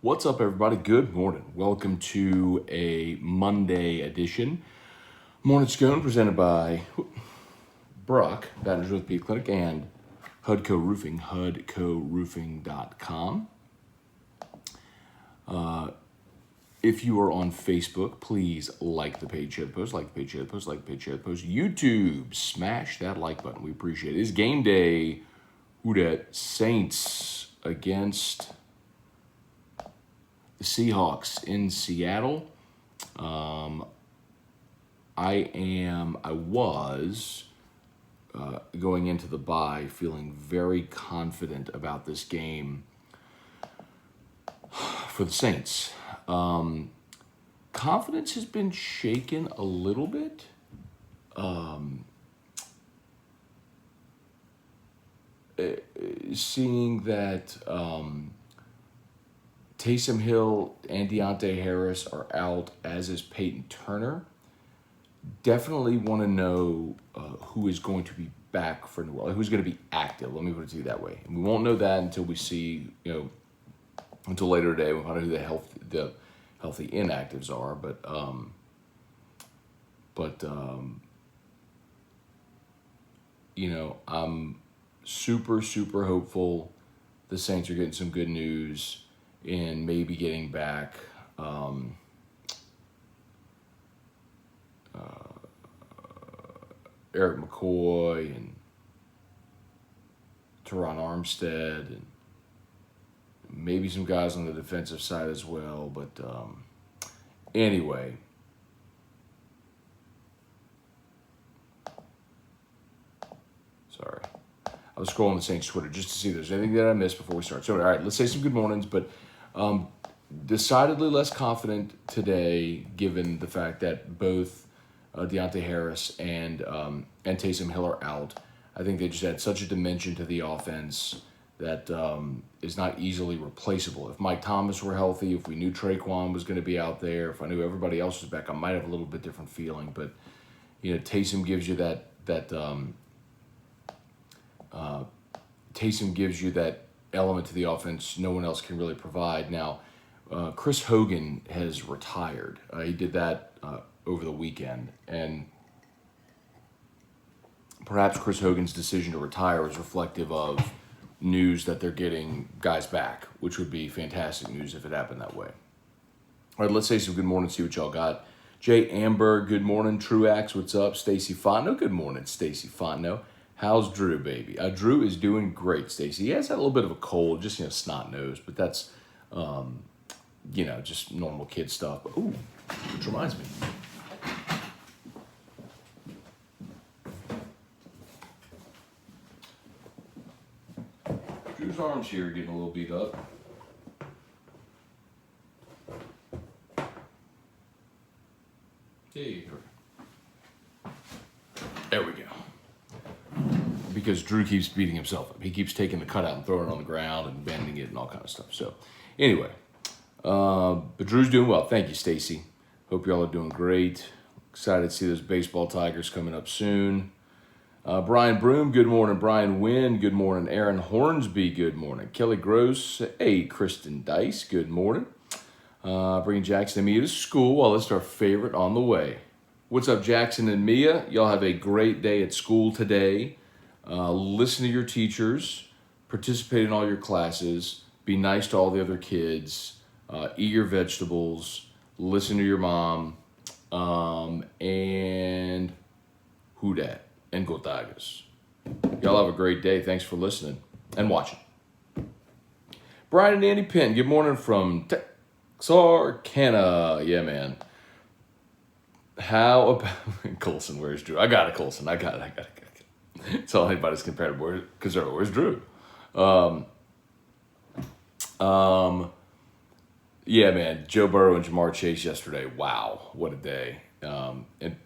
What's up, everybody? Good morning. Welcome to a Monday edition. Morning Scone presented by Brock, Baton Rouge Orthopedic Clinic, and Hudco Roofing, hudcoroofing.com. If you are on Facebook, please like the page, share the post, like the page, share the post, like the page, share the post. YouTube, smash that like button. We appreciate it. It's game day. Who dat? Saints against the Seahawks in Seattle. I was going into the bye feeling very confident about this game for the Saints. Confidence has been shaken a little bit. Seeing that Taysom Hill and Deontay Harris are out, as is Peyton Turner. Definitely want to know who is going to be back for New Orleans, who's going to be active. Let me put it to you that way. And we won't know that until we see, until later today. We'll find out who the healthy inactives are. But I'm super hopeful the Saints are getting some good news and maybe getting back Eric McCoy and Teron Armstead and maybe some guys on the defensive side as well. But anyway, sorry. I was scrolling the Saints Twitter just to see if there's anything that I missed before we start. So, all right, let's say some good mornings, but decidedly less confident today given the fact that both Deontay Harris and Taysom Hill are out. I think they just add such a dimension to the offense that is not easily replaceable. If Mike Thomas were healthy, if we knew Traquan was going to be out there, if I knew everybody else was back, I might have a little bit different feeling. But Taysom gives you that element to the offense no one else can really provide. Now, Chris Hogan has retired. He did that over the weekend, and perhaps Chris Hogan's decision to retire is reflective of news that they're getting guys back, which would be fantastic news if it happened that way. All right, let's say some good morning, see what y'all got. Jay Amber, good morning. Truax, what's up? Stacy Fontenot, good morning, Stacy Fontenot. How's Drew, baby? Drew is doing great, Stacy. He has had a little bit of a cold, just, snot nose, but that's, just normal kid stuff. But, ooh, which reminds me. Drew's arms here are getting a little beat up. Hey. There we go. Because Drew keeps beating himself up. He keeps taking the cutout and throwing it on the ground and bending it and all kind of stuff. So, anyway, but Drew's doing well. Thank you, Stacy. Hope y'all are doing great. Excited to see those baseball Tigers coming up soon. Brian Broom, good morning. Brian Wynn, good morning. Aaron Hornsby, good morning. Kelly Gross, hey, Kristen Dice, good morning. Bringing Jackson and Mia to school while it's our favorite on the way. What's up, Jackson and Mia? Y'all have a great day at school today. Listen to your teachers, participate in all your classes, be nice to all the other kids, eat your vegetables, listen to your mom, and who dat? And go Tigers. Y'all have a great day. Thanks for listening and watching. Brian and Andy Penn, good morning from Texarkana. Yeah, man. How about Colson? Where's Drew? I got it, Colson. I got it. It's all anybody's compared to where's Drew? Yeah, man. Joe Burrow and Jamar Chase yesterday. Wow, what a day. And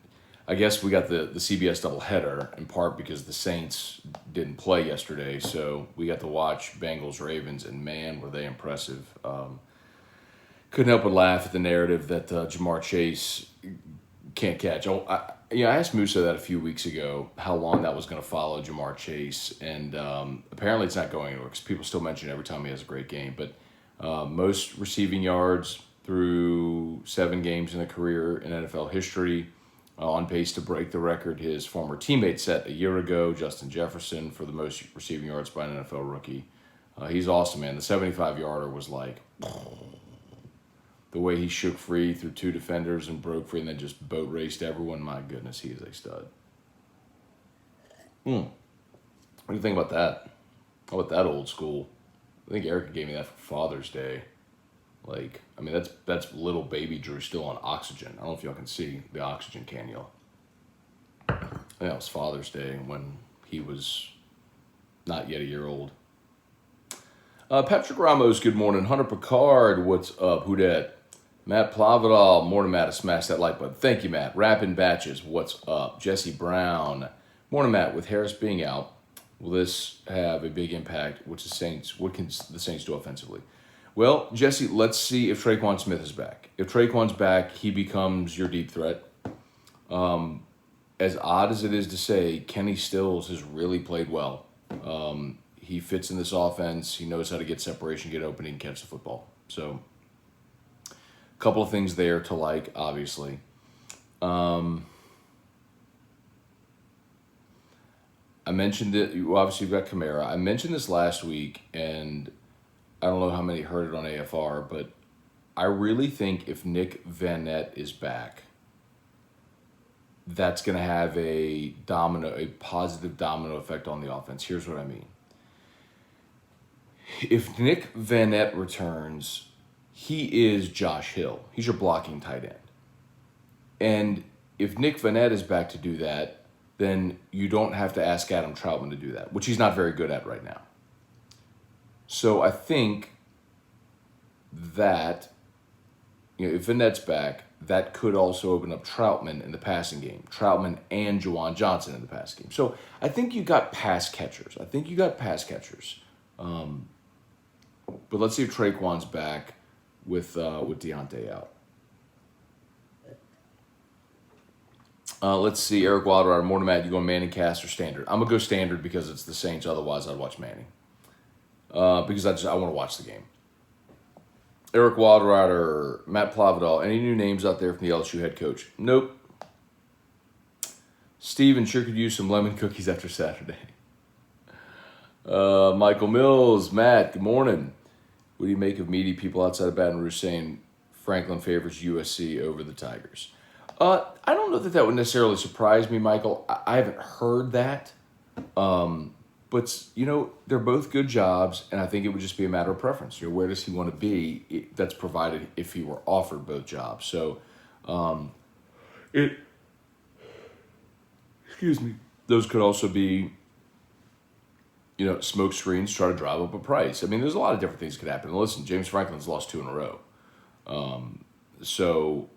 I guess we got the CBS doubleheader in part because the Saints didn't play yesterday, so we got to watch Bengals Ravens, and man, were they impressive. Couldn't help but laugh at the narrative that Jamar Chase can't catch. I asked Musa that a few weeks ago, how long that was going to follow Jamar Chase, and apparently it's not going anywhere because people still mention it every time he has a great game. But Most receiving yards through 7 games in a career in NFL history. On pace to break the record his former teammate set a year ago, Justin Jefferson, for the most receiving yards by an NFL rookie. He's awesome, man. The 75-yarder was like the way he shook free through 2 defenders and broke free and then just boat raced everyone. My goodness, he is a stud. What do you think about that? How about that old school? I think Erica gave me that for Father's Day. Like, I mean, that's little baby Drew still on oxygen. I don't know if y'all can see the oxygen can, y'all. I think that was Father's Day when he was not yet a year old. Patrick Ramos, good morning. Hunter Picard, what's up? Who dat? Matt Plavidal, morning, Matt. Smash that like button. Thank you, Matt. Rapping Batches, what's up? Jesse Brown, morning, Matt. With Harris being out, will this have a big impact? What can the Saints do offensively? Well, Jesse, let's see if Traquan Smith is back. If Traquan's back, he becomes your deep threat. As odd as it is to say, Kenny Stills has really played well. He fits in this offense. He knows how to get separation, get open, and catch the football. So, a couple of things there to like, obviously. I mentioned it. Obviously, you've got Kamara. I mentioned this last week, and I don't know how many heard it on AFR, but I really think if Nick Vanette is back, that's going to have a positive domino effect on the offense. Here's what I mean. If Nick Vanette returns, he is Josh Hill. He's your blocking tight end. And if Nick Vanette is back to do that, then you don't have to ask Adam Troutman to do that, which he's not very good at right now. So I think that, if Vanette's back, that could also open up Troutman in the passing game. Troutman and Juwan Johnson in the passing game. So I think you got pass catchers. But let's see if Traquan's back with Deontay out. Let's see, Eric Wilder, morning, Matt, you going Manning cast or standard? I'm going to go standard because it's the Saints. Otherwise, I'd watch Manning. Because I want to watch the game. Eric Wildrider, Matt Plavidal, any new names out there from the LSU head coach? Nope. Steven sure could use some lemon cookies after Saturday. Michael Mills, Matt, good morning. What do you make of meaty people outside of Baton Rouge saying Franklin favors USC over the Tigers? I don't know that would necessarily surprise me, Michael. I haven't heard that. But, they're both good jobs, and I think it would just be a matter of preference. Where does he want to be? That's provided if he were offered both jobs. So, those could also be, smoke screens, try to drive up a price. I mean, there's a lot of different things that could happen. And listen, James Franklin's lost 2 in a row. So,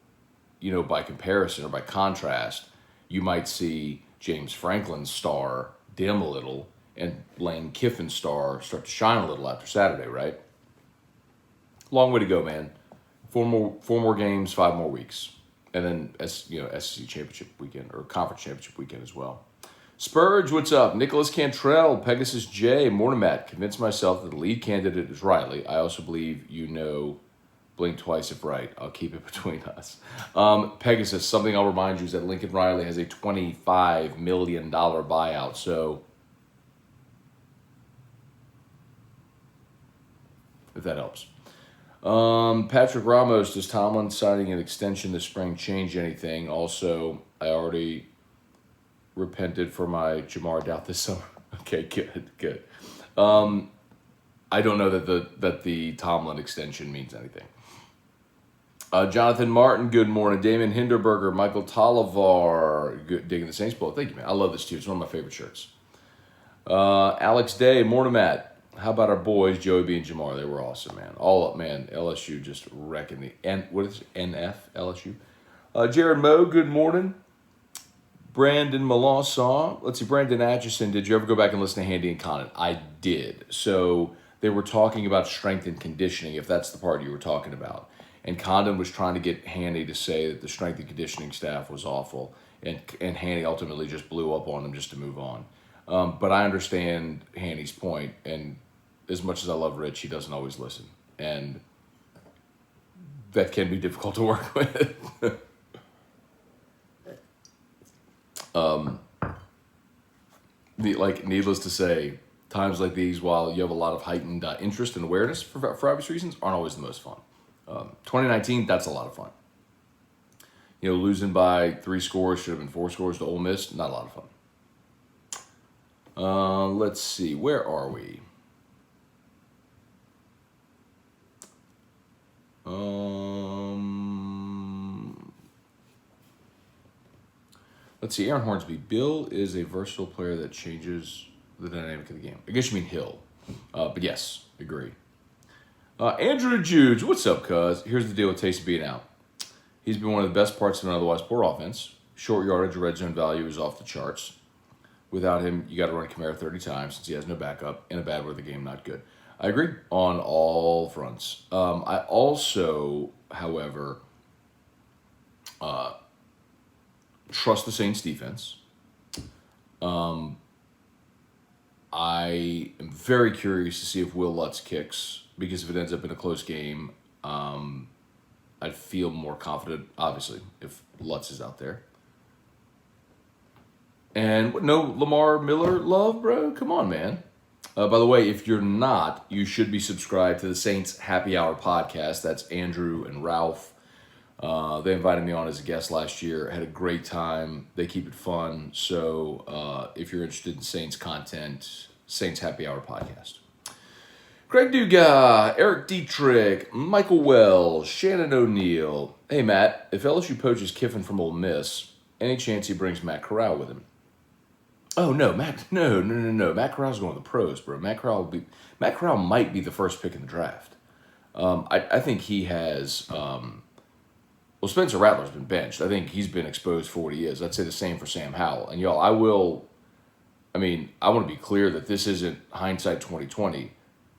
by comparison or by contrast, you might see James Franklin's star dim a little and Lane Kiffin's star start to shine a little after Saturday, right? Long way to go, man. 4 more games, 5 more weeks. And then, SEC Championship weekend or Conference Championship weekend as well. Spurge, what's up? Nicholas Cantrell, Pegasus J, morning, Matt. Convinced myself that the lead candidate is Riley. I also believe blink twice if right. I'll keep it between us. Pegasus, something I'll remind you is that Lincoln Riley has a $25 million buyout. So, if that helps. Patrick Ramos, does Tomlin signing an extension this spring change anything? Also, I already repented for my Jamar doubt this summer. Okay, good. I don't know that the Tomlin extension means anything. Jonathan Martin, good morning. Damon Hinderberger, Michael Tollivar, digging the Saints Bowl. Thank you, man. I love this too. It's one of my favorite shirts. Alex Day, morning, Matt. How about our boys, Joey B and Jamar? They were awesome, man. All up, man. LSU just wrecking what is it? NF, LSU. Jared Moe, good morning. Brandon Melanson. Let's see, Brandon Atchison, did you ever go back and listen to Handy and Condon? I did. So they were talking about strength and conditioning, if that's the part you were talking about. And Condon was trying to get Handy to say that the strength and conditioning staff was awful. And Handy ultimately just blew up on him just to move on. But I understand Handy's point, and as much as I love Rich, he doesn't always listen. and that can be difficult to work with. Needless to say, times like these, while you have a lot of heightened interest and awareness for obvious reasons, aren't always the most fun. 2019, that's a lot of fun. Losing by 3 scores, should have been 4 scores to Ole Miss, not a lot of fun. Let's see, where are we? Let's see, Aaron Hornsby. Bill is a versatile player that changes the dynamic of the game. I guess you mean Hill. But yes, agree. Andrew Judes, what's up, cuz? Here's the deal with Taysom being out. He's been one of the best parts of an otherwise poor offense. Short yardage, red zone value is off the charts. Without him, you got to run Kamara 30 times since he has no backup. In a bad weather game, not good. I agree on all fronts. I also, however, trust the Saints defense. I am very curious to see if Will Lutz kicks, because if it ends up in a close game, I'd feel more confident, obviously, if Lutz is out there. And no Lamar Miller love, bro? Come on, man. By the way, if you're not, you should be subscribed to the Saints Happy Hour podcast. That's Andrew and Ralph. They invited me on as a guest last year. I had a great time. They keep it fun. So if you're interested in Saints content, Saints Happy Hour podcast. Greg Dugas, Eric Dietrich, Michael Wells, Shannon O'Neill. Hey, Matt, if LSU poaches Kiffin from Ole Miss, any chance he brings Matt Corral with him? Oh, no, no. Matt Corral's going to the pros, bro. Matt Corral might be the first pick in the draft. I think he has... Well, Spencer Rattler's been benched. I think he's been exposed for what he is. I'd say the same for Sam Howell. And y'all, I want to be clear that this isn't hindsight 2020.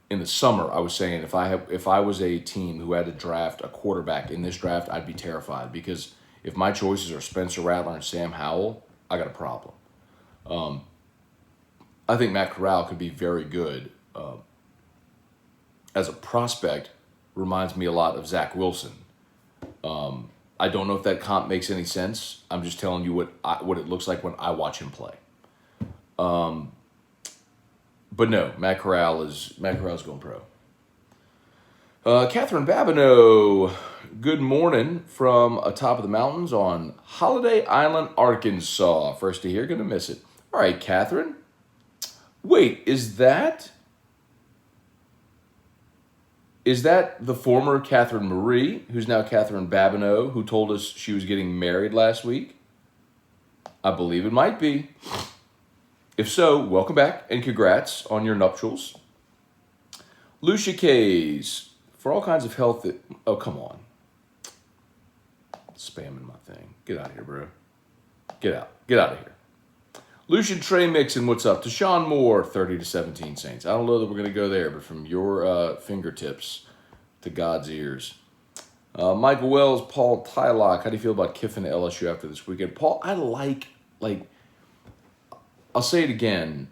In the summer, I was saying if I was a team who had to draft a quarterback in this draft, I'd be terrified, because if my choices are Spencer Rattler and Sam Howell, I got a problem. I think Matt Corral could be very good. As a prospect, reminds me a lot of Zach Wilson. I don't know if that comp makes any sense. I'm just telling you what it looks like when I watch him play. But no, Matt Corral's going pro. Catherine Babineau, good morning from atop of the mountains on Holiday Island, Arkansas. First to hear, gonna miss it. All right, Catherine. Wait, is that the former Catherine Marie, who's now Catherine Babineau, who told us she was getting married last week? I believe it might be. If so, welcome back and congrats on your nuptials. Lucia Kays, for all kinds of health... Oh, come on. Spamming my thing. Get out of here, bro. Get out of here. Lucian Trey Mixon, what's up? Deshaun Moore, 30-17 Saints. I don't know that we're going to go there, but from your fingertips to God's ears. Michael Wells, Paul Tylock, how do you feel about Kiffin at LSU after this weekend? Paul, I like, I'll say it again.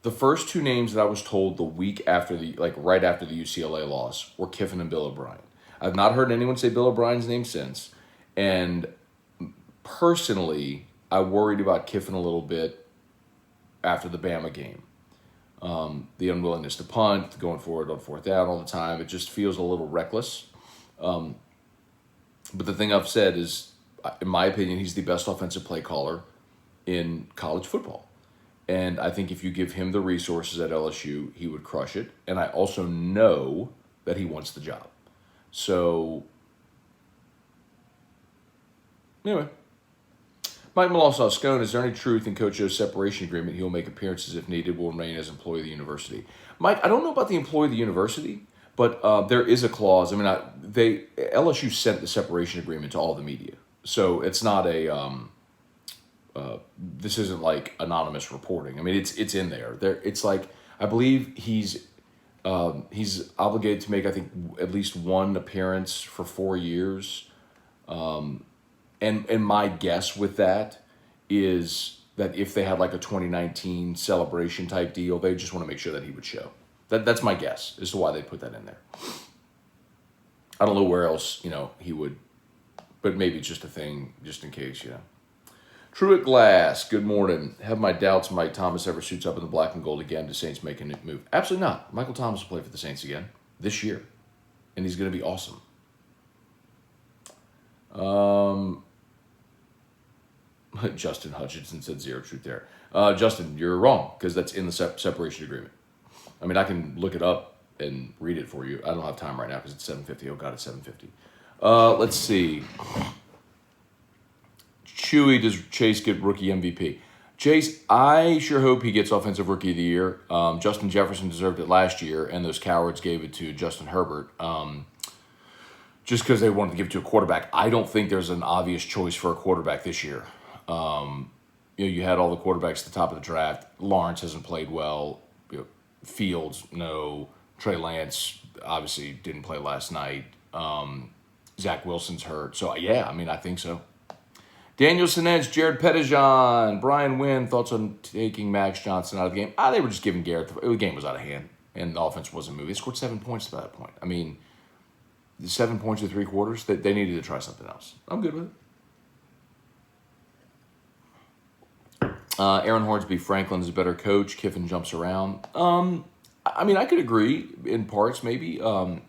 The first 2 names that I was told the week after right after the UCLA loss were Kiffin and Bill O'Brien. I've not heard anyone say Bill O'Brien's name since. And personally, I worried about Kiffin a little bit after the Bama game. The unwillingness to punt, going forward on 4th down all the time, it just feels a little reckless. But the thing I've said is, in my opinion, he's the best offensive play caller in college football. And I think if you give him the resources at LSU, he would crush it. And I also know that he wants the job. So, anyway. Mike Malonsaw, Scone, is there any truth in Coach O's separation agreement? He'll make appearances if needed, will remain as employee of the university. Mike, I don't know about the employee of the university, but there is a clause. LSU sent the separation agreement to all the media. So it's not this isn't like anonymous reporting. It's in there. It's like, I believe he's obligated to make, I think, at least 1 appearance for 4 years. And my guess with that is that if they had like a 2019 celebration type deal, they just want to make sure that he would show. That's my guess as to why they put that in there. I don't know where else, he would, but maybe it's just a thing, just in case, Truett Glass, good morning. Have my doubts Mike Thomas ever suits up in the black and gold again. Do Saints make a move? Absolutely not. Michael Thomas will play for the Saints again this year, and he's going to be awesome. Justin Hutchinson said zero truth there. Justin, you're wrong, because that's in the separation agreement. I mean, I can look it up and read it for you. I don't have time right now because it's 7:50. Oh, God, it's 7:50. Let's see. Chewy, does Chase get rookie MVP? Chase, I sure hope he gets offensive rookie of the year. Justin Jefferson deserved it last year, and those cowards gave it to Justin Herbert just because they wanted to give it to a quarterback. I don't think there's an obvious choice for a quarterback this year. You had all the quarterbacks at the top of the draft. Lawrence hasn't played well. Fields, no. Trey Lance obviously didn't play last night. Zach Wilson's hurt. So, yeah, I think so. Daniel Sinedge, Jared Pettijohn, Brian Wynn, thoughts on taking Max Johnson out of the game? They were just giving Garrett the game was out of hand, and the offense wasn't moving. They scored 7 points by that point. The 7 points in 3 quarters, they needed to try something else. I'm good with it. Aaron Hornsby, Franklin is a better coach. Kiffin jumps around. I could agree in parts, maybe. But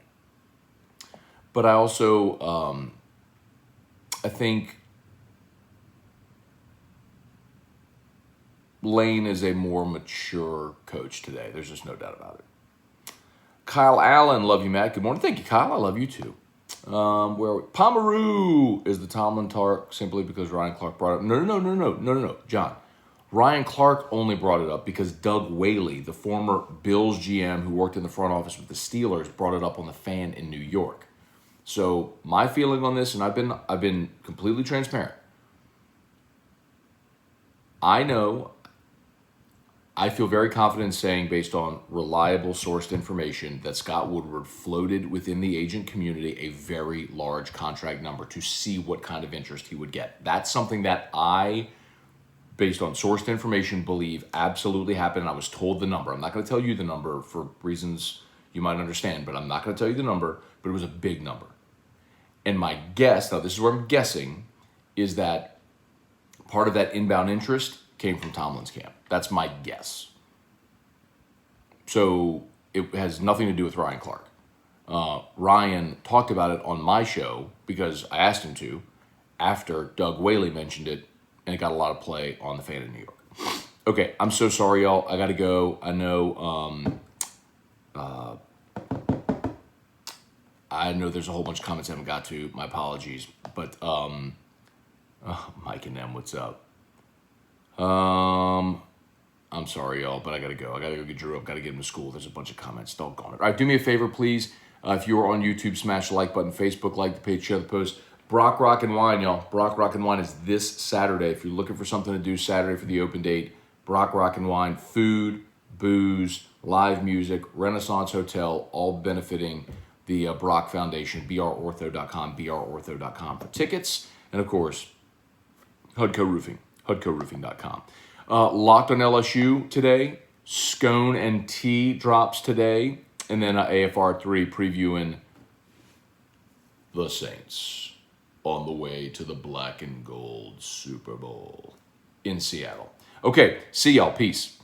I also, I think Lane is a more mature coach today. There's just no doubt about it. Kyle Allen, love you, Matt. Good morning. Thank you, Kyle. I love you, too. Where are we? Pomeroy is the Tomlin talk simply because Ryan Clark brought it up. No, John. Ryan Clark only brought it up because Doug Whaley, the former Bills GM who worked in the front office with the Steelers, brought it up on the Fan in New York. So my feeling on this, and I've been completely transparent. I feel very confident in saying, based on reliable sourced information, that Scott Woodward floated within the agent community a very large contract number to see what kind of interest he would get. That's something that I, based on sourced information, believe absolutely happened. I was told the number. I'm not going to tell you the number for reasons you might understand, but I'm not going to tell you the number, but it was a big number. And my guess, now this is where I'm guessing, is that part of that inbound interest came from Tomlin's camp. That's my guess. So it has nothing to do with Ryan Clark. Ryan talked about it on my show because I asked him to after Doug Whaley mentioned it, and it got a lot of play on the Fan in New York. Okay, I'm so sorry, y'all. I got to go. I know there's a whole bunch of comments I haven't got to. My apologies. But Mike and them, what's up? I'm sorry, y'all, but I got to go. I got to go get Drew up. Got to get him to school. There's a bunch of comments. Doggone it. All right, do me a favor, please. If you are on YouTube, smash the like button. Facebook, like the page, share the post. Brock Rock and Wine, y'all. Brock Rock and Wine is this Saturday. If you're looking for something to do Saturday for the open date, Brock Rock and Wine, food, booze, live music, Renaissance Hotel, all benefiting the Brock Foundation, brortho.com, brortho.com for tickets. And, of course, Hudco Roofing, hudcoroofing.com. Locked on LSU today. Scone and T drops today. And then AFR 3 previewing the Saints on the way to the black and gold Super Bowl in Seattle. Okay, see y'all. Peace.